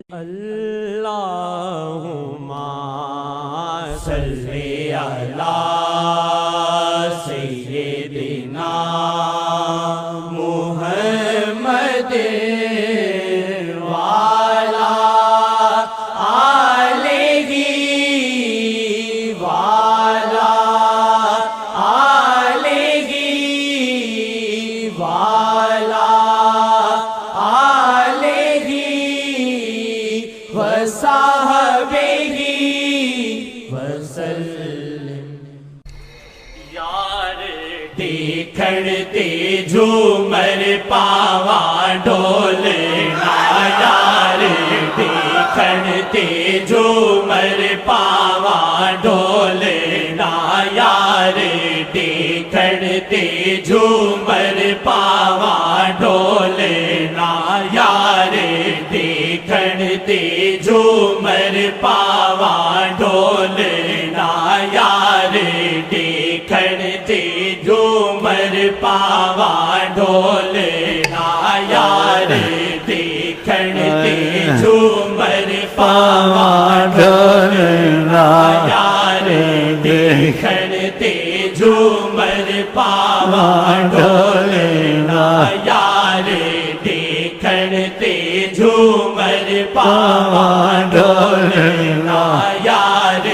اللہم صلی علی سیدنا محمد وعلی آلہ وعلی آلہ وعلی آلہ وصحبہ وسلم۔ یار دیکھن تے جھومر پاواں ڈولنا، یار دیکھن تے جھومر پاواں ڈولنا، یار دیکھن تے جھومر پاواں ڈولنا، یار دیکھن تے جھومر پاواں ڈولنا، یار دیکھن تے جھومر پاواں ڈولنا، یار دیکھن تے جھومر پاواں ڈولنا، یار دیکھن تے جھومر پاواں ڈولنا، یار دیکھن تے جھومر پاواں ڈولنا، یار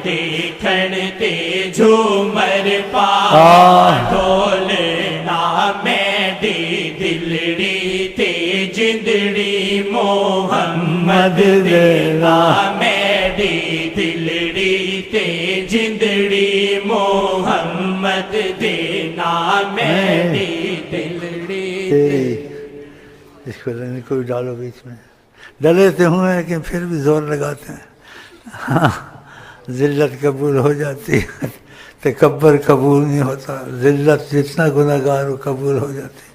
دیکھن تے جھومر پاواں ڈولنا، میری دلڑی تے جندڑی محمد دینا، میری دلڑی تے جندڑی محمد دینا، میری دلڑی تے۔ اس کو لینے کو بھی ڈالو بیچ میں، ڈلے ہوئے ہیں لیکن پھر بھی زور لگاتے ہیں، ذلت قبول ہو جاتی ہے، تکبر قبول نہیں ہوتا، ذلت جتنا گناہگار ہو قبول ہو جاتی۔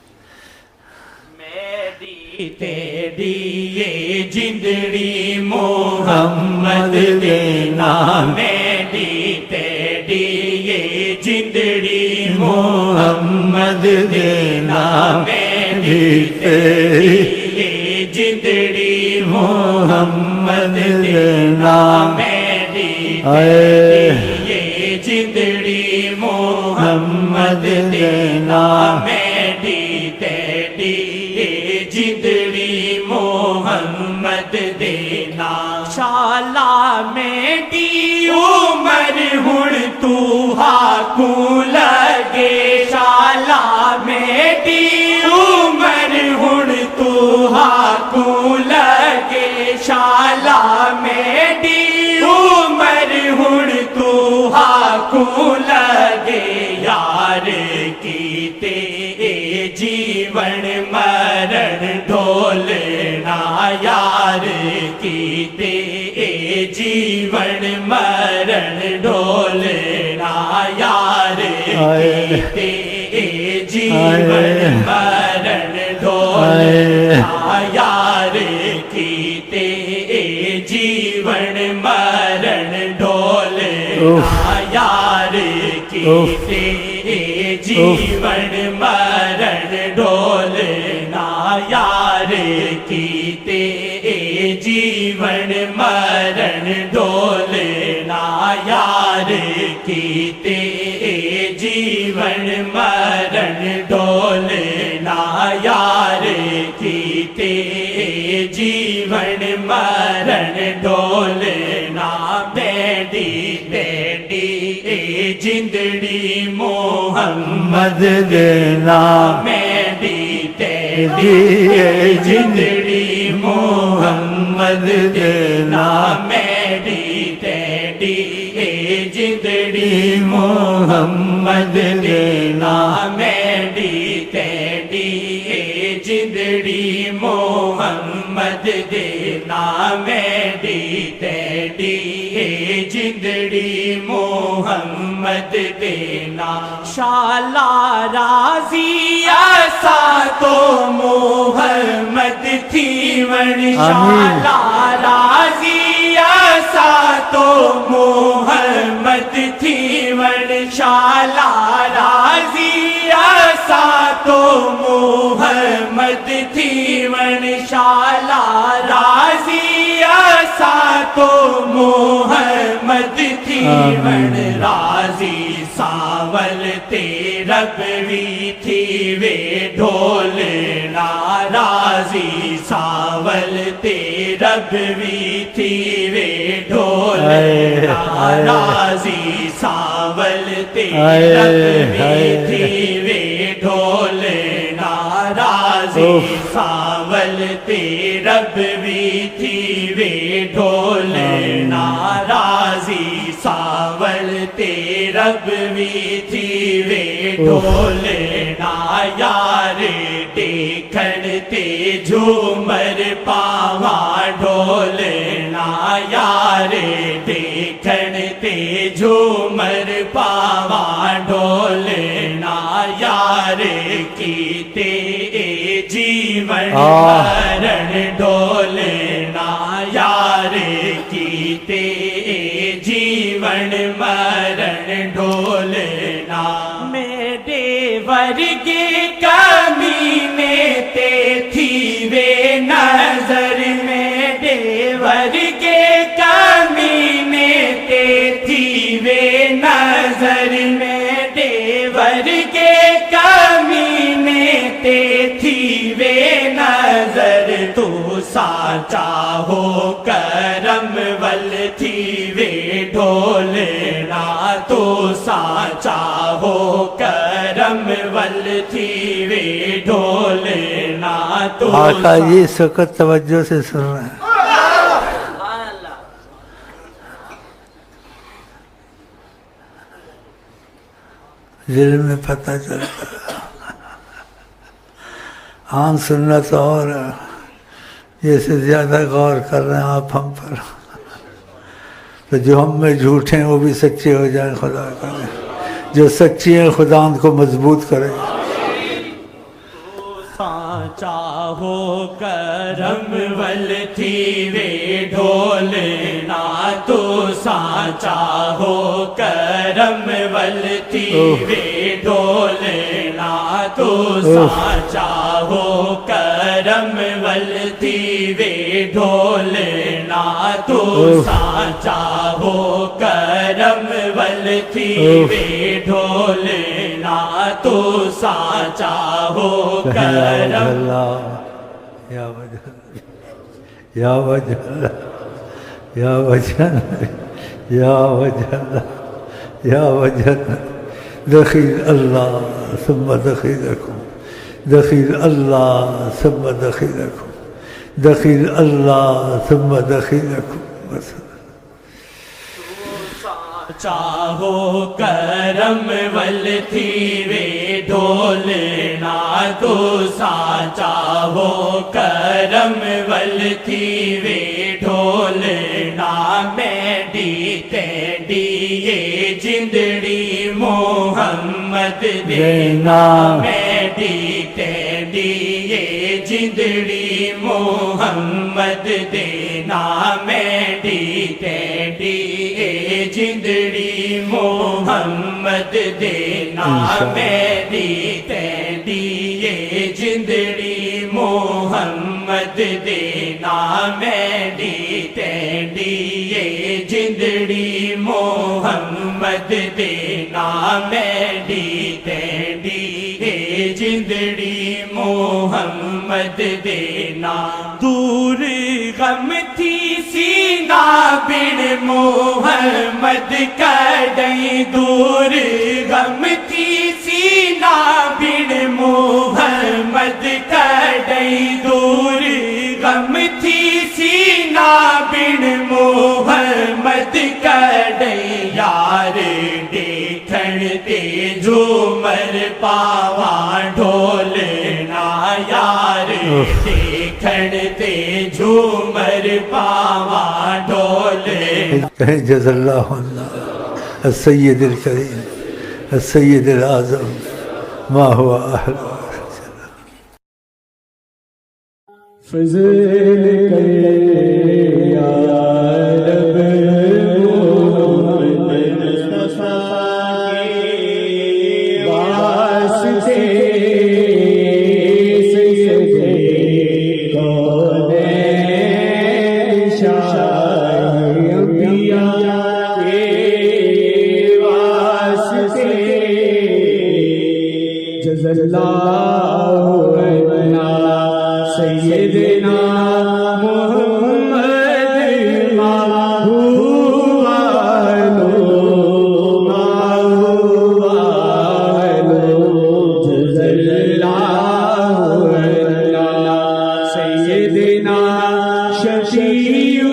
میری تیری یہ جندڑی محمد دینا، میری تیری یہ جندڑی محمد دینا، میری تیری یہ جندڑی محمد دینا، میری تیری یہ جندڑی محمد دینا، میری تیری یہ جندڑی محمد دینا، شالا میری عمر ہن تو ہاکوں لگے، شالا میری عمر ہن تو ہاکوں لگے، شالا میری عمر ہن تو ہاکوں لگے، یار کیتے جیون مرن ڈولنا، یار کیتے جیون مرن ڈولنا، یار کیتے جیون مرن ڈولنا، یار کیتے جیون مرن ڈولنا، یار کیتے جیون مرن ڈولنا، یار کیتے جیون مرن ڈولنا، یار کیتے جیون مرن ڈولنا، یار کیتے جیون مرن ڈولنا، میری تیری جندڑی محمد دینا، میری تیری جندڑی محمد دینا، میری تیری جندڑی محمد دینا، میری تیری جندڑی محمد دینا، میری تیری جندڑی محمد دینا، شالا راضی ایسا تو محمد تھی ون، شالا راضی ایسا تو محمد تھی ون، شالا راضی ایسا تو محمد تھی ون، شالا راضی تو محمد تھی وڑ راضی ساول رب بھی تھی وے ڈھول ناراضی ساول رب بھی تھی وے ڈھول ناراضی ساول رب بھی تھی وے ڈھول ناراضی ساول رب بھی تھی وے ڈھول ناراضی ساول رب بھی تھی وے ڈھول نا یار دیکھن تے جھومر پاواں ڈھول نا یار دیکھن تے جھومر پاواں ڈھول نا یار کیتے جیون مرن ڈھول نا یار کیتے جیون مرن ڈھول نا میرے ورگے کمینے تے تھی وے نظر میرے ورگے کمینے تے تھی وے نظر میرے ورگے کمینے تے تھی وے نظر تو ساچا ہو کرم ول تھی وے ڈھول نا تو ساچا ہو کرم ول تھی وے ڈھول نا تو آقا جی اس وقت توجہ سے سن رہے ہیں. دل میں پتہ چلتا ہے. عام سنت اور جیسے زیادہ غور کر رہے ہیں آپ ہم پر تو جو ہم میں جھوٹ ہیں وہ بھی سچے ہو جائیں. خدا کرے جو سچی ہیں خدا ان کو مضبوط کرے. سانچا ہو کرم ول تھی وے ڈھول نا تو سانچا ہو کرم ول تھی وے ڈھول نا تو سانچا ہو کرم ول تھی وے ڈھول نا تو سانچا ہو کرم ول تھی وے ڈھول نا تو سانچا ہو کرم یا وجہ یا وجہ یا وجہ یا وجہ یا وجہ دخیل اللہ ثم دخیلکم دخیل اللہ ثم دخیلکم دخیل اللہ ثم دخیلکم. چاہو کرم ول تھی وے ڈھول نا تو سانچا ہو کرم ول تھی وے ڈھول نا میڈی تیڈی یہ جندڑی محمد دینا میڈی تیڈی یہ جندڑی محمد دینا میڈی تیڈی جندڑی محمد دینا میری تیری یہ جندڑی محمد دینا میری تیری یہ جندڑی محمد دینا میری تیری یہ جندڑی محمد دینا. دور غم تھی سینہ بن محمد کڈئی دور غم تھی سینہ بن محمد کڈئی دور غم تھی سینہ بن محمد کڈئی یار دیکھن تے جھومر پاواں ڈھول نا یار دیکھن تے جھومر پاواں ڈھول. جزا اللہ السید الکریم السید الاعظم ما هو اہل. فضل یا رب محمد مصطفیٰ کے واسطے سجدے کونین شاہ حبیب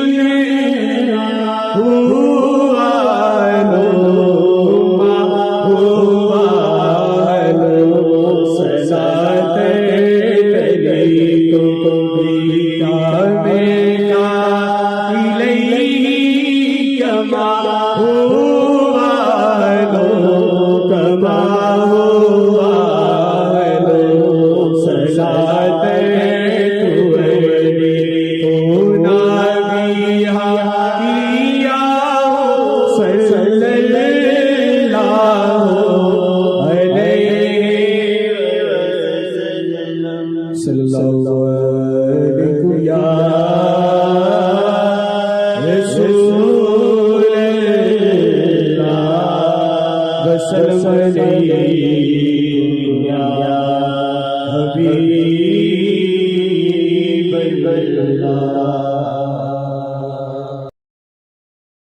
اللہ